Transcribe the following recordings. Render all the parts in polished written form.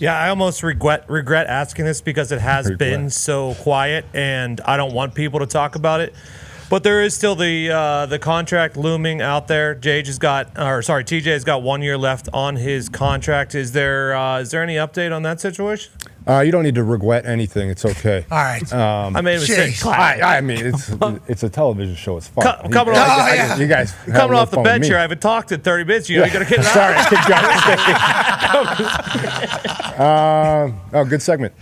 Yeah, I almost regret asking this because it has been so quiet, and I don't want people to talk about it. But there is still the contract looming out there. TJ has got 1 year left on his contract. Is there any update on that situation? You don't need to regret anything. It's okay. All right. I made a mistake. I mean, it's a television show. It's fun. Coming you guys coming off the bench here. I haven't talked in 30 minutes. You got to get it Sorry. Good segment.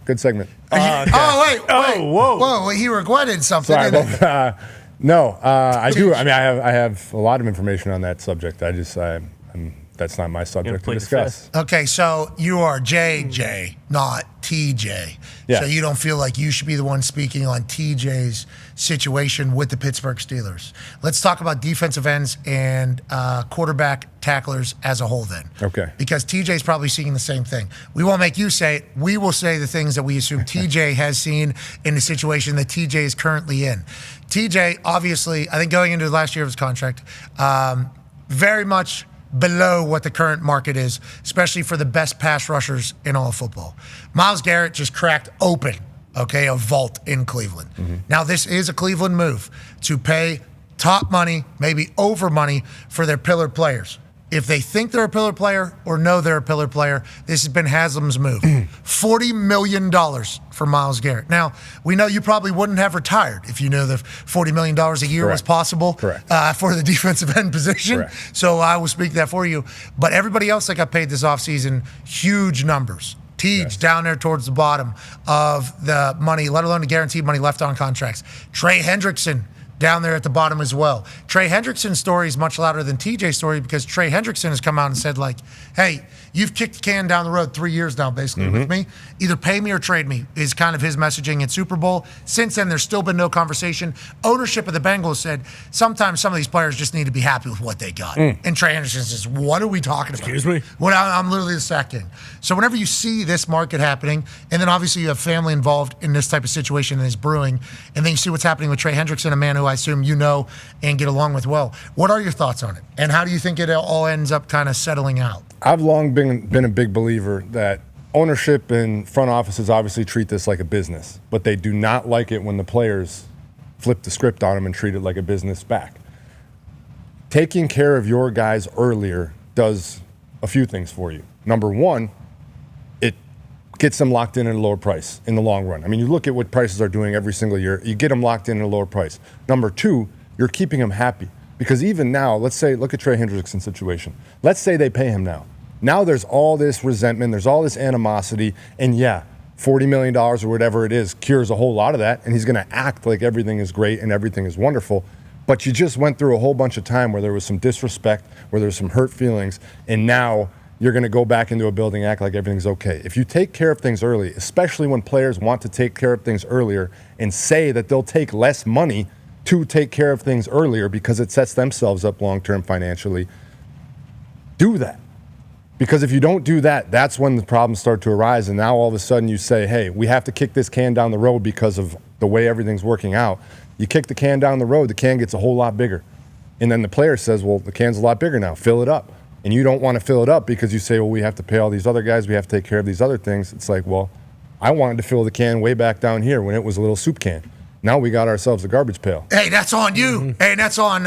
Good segment. Okay. Whoa! He regretted something. Sorry, no, I do. I mean, I have a lot of information on that subject. That's not my subject to discuss. Okay, so you are JJ, not TJ. Yeah. So you don't feel like you should be the one speaking on TJ's situation with the Pittsburgh Steelers. Let's talk about defensive ends and quarterback tacklers as a whole then. Okay. Because TJ's probably seeing the same thing. We won't make you say it. We will say the things that we assume TJ has seen in the situation that TJ is currently in. TJ, obviously, I think going into the last year of his contract, very much below what the current market is, especially for the best pass rushers in all of football. Myles Garrett just cracked open, a vault in Cleveland. Mm-hmm. Now, this is a Cleveland move to pay top money, maybe over money, for their pillar players. If they think they're a pillar player or know they're a pillar player, this has been Haslam's move. $40 million for Myles Garrett. Now, we know you probably wouldn't have retired if you knew that $40 million a year was possible for the defensive end position. Correct. So I will speak that for you. But everybody else that got paid this offseason, huge numbers. Teej down there towards the bottom of the money, let alone the guaranteed money left on contracts. Trey Hendrickson down there at the bottom as well. Trey Hendrickson's story is much louder than TJ's story because Trey Hendrickson has come out and said, hey, you've kicked the can down the road 3 years now, basically, with me. Either pay me or trade me is kind of his messaging at Super Bowl. Since then, there's still been no conversation. Ownership of the Bengals said sometimes some of these players just need to be happy with what they got. And Trey Hendrickson says, what are we talking about? Excuse me? I'm literally the sack king. So whenever you see this market happening, and then obviously you have family involved in this type of situation that is brewing, and then you see what's happening with Trey Hendrickson, a man who I assume you know and get along with well. What are your thoughts on it? And how do you think it all ends up kind of settling out? I've long been a big believer that ownership and front offices obviously treat this like a business, but they do not like it when the players flip the script on them and treat it like a business back. Taking care of your guys earlier does a few things for you. Number one, it gets them locked in at a lower price in the long run. I mean, you look at what prices are doing every single year, you get them locked in at a lower price. Number two, you're keeping them happy. Because even now, look at Trey Hendrickson's situation. Let's say they pay him now. Now there's all this resentment, there's all this animosity, and $40 million or whatever it is cures a whole lot of that, and he's gonna act like everything is great and everything is wonderful. But you just went through a whole bunch of time where there was some disrespect, where there's some hurt feelings, and now you're going to go back into a building and act like everything's okay. If you take care of things early, especially when players want to take care of things earlier and say that they'll take less money to take care of things earlier because it sets themselves up long-term financially, do that. Because if you don't do that, that's when the problems start to arise, and now all of a sudden you say, hey, we have to kick this can down the road because of the way everything's working out. You kick the can down the road, the can gets a whole lot bigger. And then the player says, well, the can's a lot bigger now, fill it up. And you don't want to fill it up because you say, well, we have to pay all these other guys, we have to take care of these other things. It's like, well, I wanted to fill the can way back down here when it was a little soup can. Now we got ourselves a garbage pail. Hey, that's on you. Hey, that's on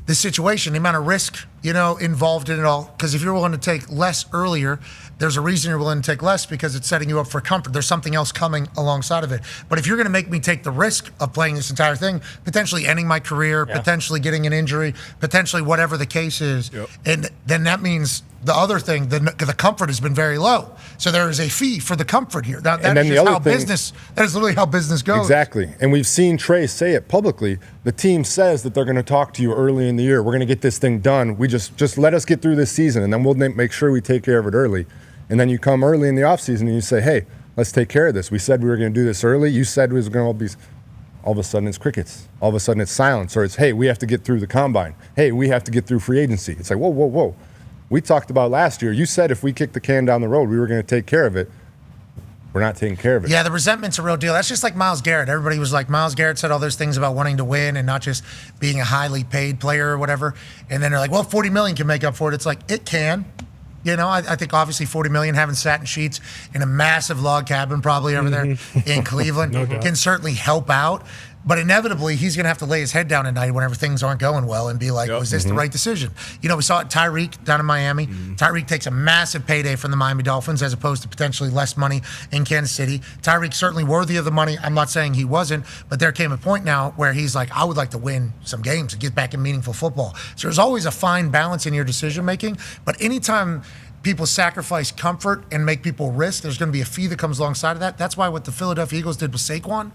the situation, the amount of risk, involved in it all. Because if you're willing to take less earlier, there's a reason you're willing to take less because it's setting you up for comfort. There's something else coming alongside of it. But if you're going to make me take the risk of playing this entire thing, potentially ending my career, potentially getting an injury, potentially whatever the case is, and then that means the other thing, the comfort has been very low. So there is a fee for the comfort here. That is literally how business goes. Exactly. And we've seen Trey say it publicly. The team says that they're going to talk to you early in the year. We're going to get this thing done. We just let us get through this season, and then we'll make sure we take care of it early. And then you come early in the offseason and you say, hey, let's take care of this. We said we were going to do this early. You said we was going to be. All of a sudden it's crickets. All of a sudden it's silence. Or it's, hey, we have to get through the combine. Hey, we have to get through free agency. It's like, whoa. We talked about last year. You said if we kicked the can down the road, we were going to take care of it. We're not taking care of it. Yeah, the resentment's a real deal. That's just like Myles Garrett. Everybody was like, Myles Garrett said all those things about wanting to win and not just being a highly paid player or whatever. And then they're like, well, $40 million can make up for it. It's like, it can. You know, I think obviously $40 million having satin sheets in a massive log cabin probably over there in Cleveland can certainly help out. But inevitably, he's going to have to lay his head down at night whenever things aren't going well and be like, was this the right decision? You know, we saw it Tyreek down in Miami. Tyreek takes a massive payday from the Miami Dolphins as opposed to potentially less money in Kansas City. Tyreek's certainly worthy of the money. I'm not saying he wasn't, but there came a point now where he's like, I would like to win some games and get back in meaningful football. So there's always a fine balance in your decision making. But anytime people sacrifice comfort and make people risk, there's going to be a fee that comes alongside of that. That's why what the Philadelphia Eagles did with Saquon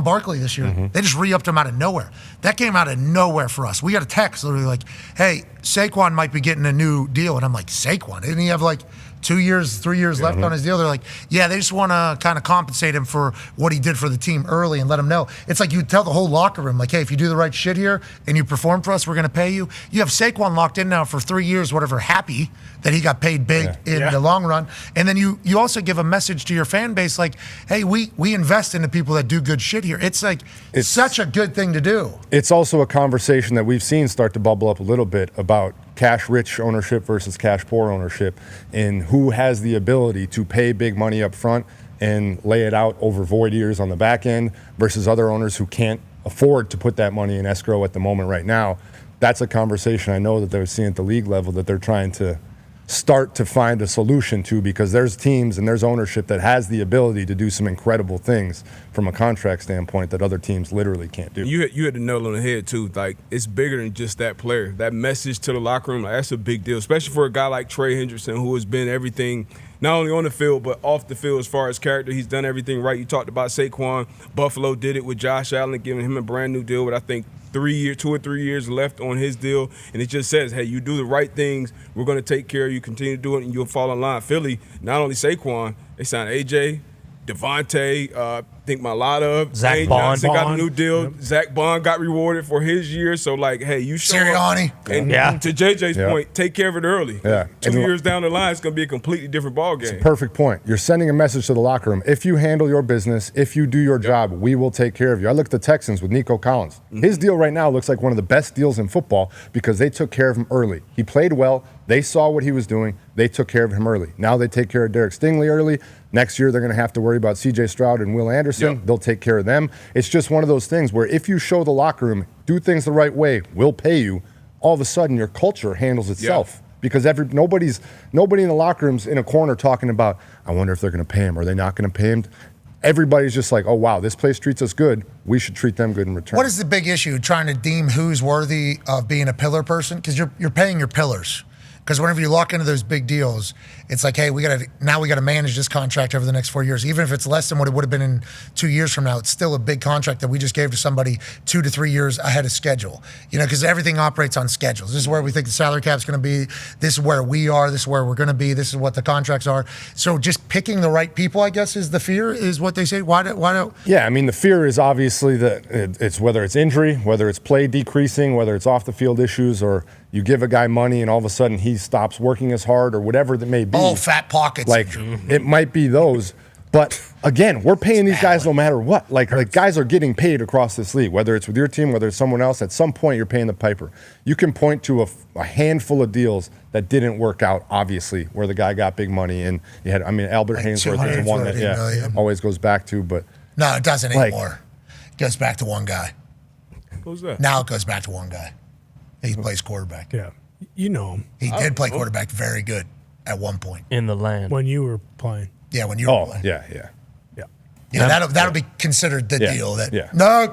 Barkley this year, they just re-upped him out of nowhere. That came out of nowhere for us. We got a text literally like, hey, Saquon might be getting a new deal. And I'm like, Saquon? Didn't he have like 2 years, 3 years left on his deal? They're like, yeah, they just want to kind of compensate him for what he did for the team early and let him know. It's like you tell the whole locker room, like, hey, if you do the right shit here and you perform for us, we're going to pay you. You have Saquon locked in now for 3 years, whatever, happy that he got paid big in the long run. And then you also give a message to your fan base like, hey, we invest in the people that do good shit here. It's like it's such a good thing to do. It's also a conversation that we've seen start to bubble up a little bit about cash-rich ownership versus cash-poor ownership, and who has the ability to pay big money up front and lay it out over void years on the back end versus other owners who can't afford to put that money in escrow at the moment right now. That's a conversation I know that they're seeing at the league level that they're trying to start to find a solution to, because there's teams and there's ownership that has the ability to do some incredible things from a contract standpoint that other teams literally can't do. You hit the nail on the head, too. Like, it's bigger than just that player. That message to the locker room, like, that's a big deal, especially for a guy like Trey Hendrickson, who has been everything, not only on the field, but off the field as far as character. He's done everything right. You talked about Saquon. Buffalo did it with Josh Allen, giving him a brand new deal with, I think, 2 or 3 years left on his deal, and it just says, hey, you do the right things, we're going to take care of you, continue to do it, and you'll fall in line. Philly, not only Saquon, they signed AJ, Devontae, I think Malata, Zach Bond Bond got a new deal. Yep. Zach Bond got rewarded for his year. So, like, hey, you show Sirianni. up. And to JJ's point, take care of it early. Yeah. 2 years down the line, it's going to be a completely different ballgame. It's a perfect point. You're sending a message to the locker room. If you handle your business, if you do your job, we will take care of you. I look at the Texans with Nico Collins. His deal right now looks like one of the best deals in football because they took care of him early. He played well. They saw what he was doing. They took care of him early. Now they take care of Derek Stingley early. Next year, they're going to have to worry about C.J. Stroud and Will Anderson. Yep. They'll take care of them. It's just one of those things where if you show the locker room, do things the right way, we'll pay you, all of a sudden your culture handles itself. Yep. Because nobody in the locker room's in a corner talking about, I wonder if they're going to pay him. Are they not going to pay him? Everybody's just like, oh, wow, this place treats us good. We should treat them good in return. What is the big issue, trying to deem who's worthy of being a pillar person? Because you're paying your pillars. Because whenever you lock into those big deals, it's like, hey, we got to manage this contract over the next 4 years. Even if it's less than what it would have been in 2 years from now, it's still a big contract that we just gave to somebody 2 to 3 years ahead of schedule. You know, because everything operates on schedules. This is where we think the salary cap's going to be. This is where we are. This is where we're going to be. This is what the contracts are. So just picking the right people, I guess, is the fear, is what they say. Why don't? Yeah, I mean, the fear is obviously that it's whether it's injury, whether it's play decreasing, whether it's off the field issues, or you give a guy money and all of a sudden he stops working as hard or whatever that may be. Oh, fat pockets. Like, it might be those. But, again, we're paying these guys no matter what. Like guys are getting paid across this league, whether it's with your team, whether it's someone else. At some point, you're paying the piper. You can point to a handful of deals that didn't work out, obviously, where the guy got big money. And you had, Albert like Hainsworth is the one that always goes back to. But no, it doesn't anymore. It goes back to one guy. Who's that? Now it goes back to one guy. He plays quarterback. Yeah. You know him. He did play quarterback very good at one point. In the land. When you were playing. Yeah, when you were playing. Yeah. Yeah, that'll be considered the deal that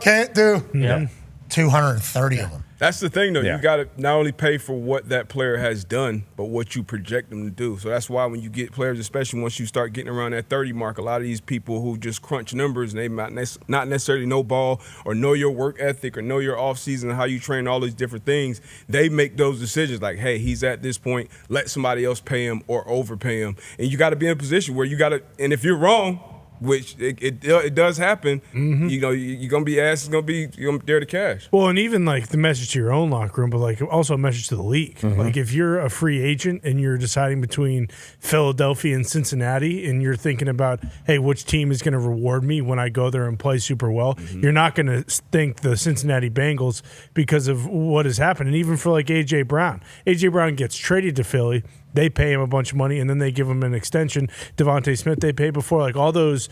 can't do. Yeah. 230 of them. That's the thing, though. You got to not only pay for what that player has done, but what you project them to do. So that's why when you get players, especially once you start getting around that 30 mark, a lot of these people who just crunch numbers and they might not necessarily know ball or know your work ethic or know your offseason, how you train, all these different things, they make those decisions like, hey, he's at this point, let somebody else pay him or overpay him. And you got to be in a position where you got to – and if you're wrong – which it does happen. You know, you're gonna be asked. You're gonna be there to cash. Well, and even like the message to your own locker room, but like also a message to the league. Like if you're a free agent and you're deciding between Philadelphia and Cincinnati, and you're thinking about, hey, which team is going to reward me when I go there and play super well? You're not going to think the Cincinnati Bengals because of what has happened. And even for like AJ Brown gets traded to Philly. they pay him a bunch of money, and then they give him an extension. Devontae Smith, they paid before. Like all those,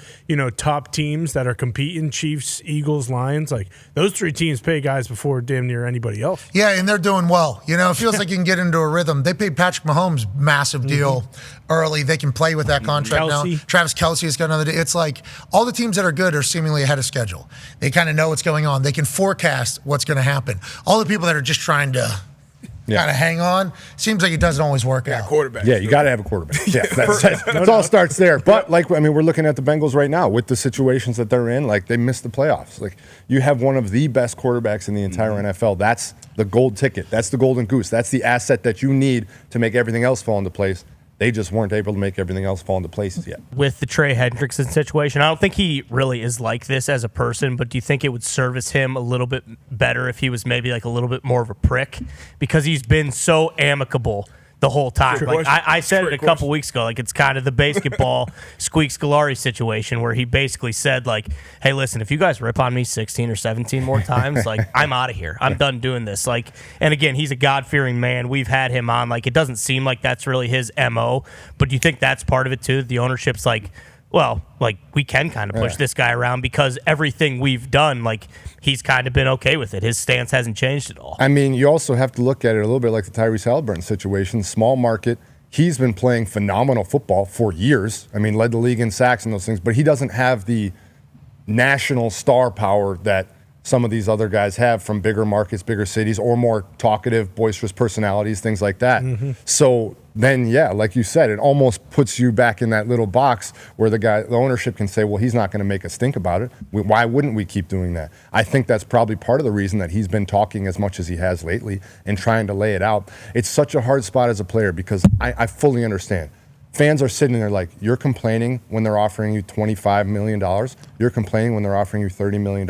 top teams that are competing, Chiefs, Eagles, Lions, like those 3 teams pay guys before damn near anybody else. Yeah, and they're doing well. It feels like you can get into a rhythm. They paid Patrick Mahomes massive deal early. They can play with that contract now. Travis Kelce has got another deal. It's like all the teams that are good are seemingly ahead of schedule. They kind of know what's going on. They can forecast what's going to happen. All the people that are just trying to kind of hang on, seems like it doesn't always work out. Quarterback. Yeah, you got to have a quarterback. Yeah, it all starts there. But we're looking at the Bengals right now with the situations that they're in. Like they missed the playoffs. Like you have one of the best quarterbacks in the entire NFL. That's the gold ticket. That's the golden goose. That's the asset that you need to make everything else fall into place. They just weren't able to make everything else fall into place yet. With the Trey Hendrickson situation, I don't think he really is like this as a person, but do you think it would service him a little bit better if he was maybe like a little bit more of a prick? Because he's been so amicable the whole time. Like I said it a couple weeks ago, like it's kind of the basketball Squeak Scolari situation where he basically said like, hey, listen, if you guys rip on me 16 or 17 more times, like I'm out of here. I'm done doing this. Like, and again, he's a God-fearing man. We've had him on. Like, it doesn't seem like that's really his MO, but do you think that's part of it too? The ownership's like, well, like we can kind of push this guy around because everything we've done, like he's kind of been okay with it. His stance hasn't changed at all. I mean, you also have to look at it a little bit like the Tyrese Halliburton situation. Small market. He's been playing phenomenal football for years. I mean, led the league in sacks and those things, but he doesn't have the national star power that some of these other guys have from bigger markets, bigger cities, or more talkative, boisterous personalities, things like that. So then, like you said, it almost puts you back in that little box where the ownership can say, well, he's not going to make us think about it. Why wouldn't we keep doing that? I think that's probably part of the reason that he's been talking as much as he has lately and trying to lay it out. It's such a hard spot as a player because I fully understand. Fans are sitting there like, you're complaining when they're offering you $25 million. You're complaining when they're offering you $30 million.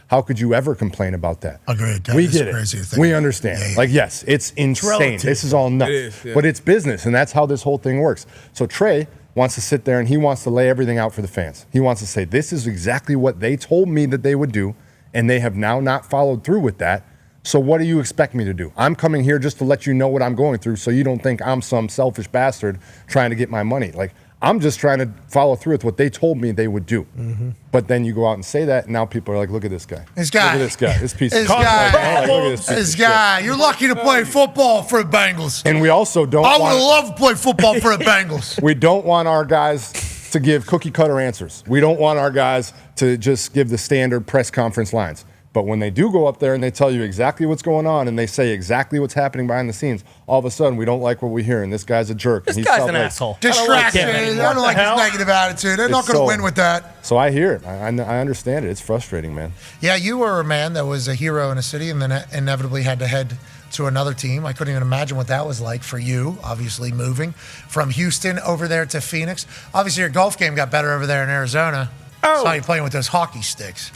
How could you ever complain about that? Agreed. We get it. We understand. Yeah. Like, yes, it's insane. This is all nuts. It is, yeah. But it's business, and that's how this whole thing works. So Trey wants to sit there, and he wants to lay everything out for the fans. He wants to say, this is exactly what they told me that they would do, and they have now not followed through with that. So what do you expect me to do? I'm coming here just to let you know what I'm going through so you don't think I'm some selfish bastard trying to get my money. Like, I'm just trying to follow through with what they told me they would do. But then you go out and say that, and now people are like, look at this guy. This guy. Look at this guy. This piece of This guy. Like, look at this piece This of guy. shit. You're lucky to play football for the Bengals. And we also don't I would want... have loved to play football for the Bengals. We don't want our guys to give cookie-cutter answers. We don't want our guys to just give the standard press conference lines. But when they do go up there and they tell you exactly what's going on and they say exactly what's happening behind the scenes, all of a sudden we don't like what we hear and this guy's a jerk. This guy's an asshole. Distraction. I don't like his negative attitude. They're not going to win with that. So I hear it. I understand it. It's frustrating, man. Yeah, you were a man that was a hero in a city and then inevitably had to head to another team. I couldn't even imagine what that was like for you, obviously moving from Houston over there to Phoenix. Obviously, your golf game got better over there in Arizona. Saw you playing with those hockey sticks.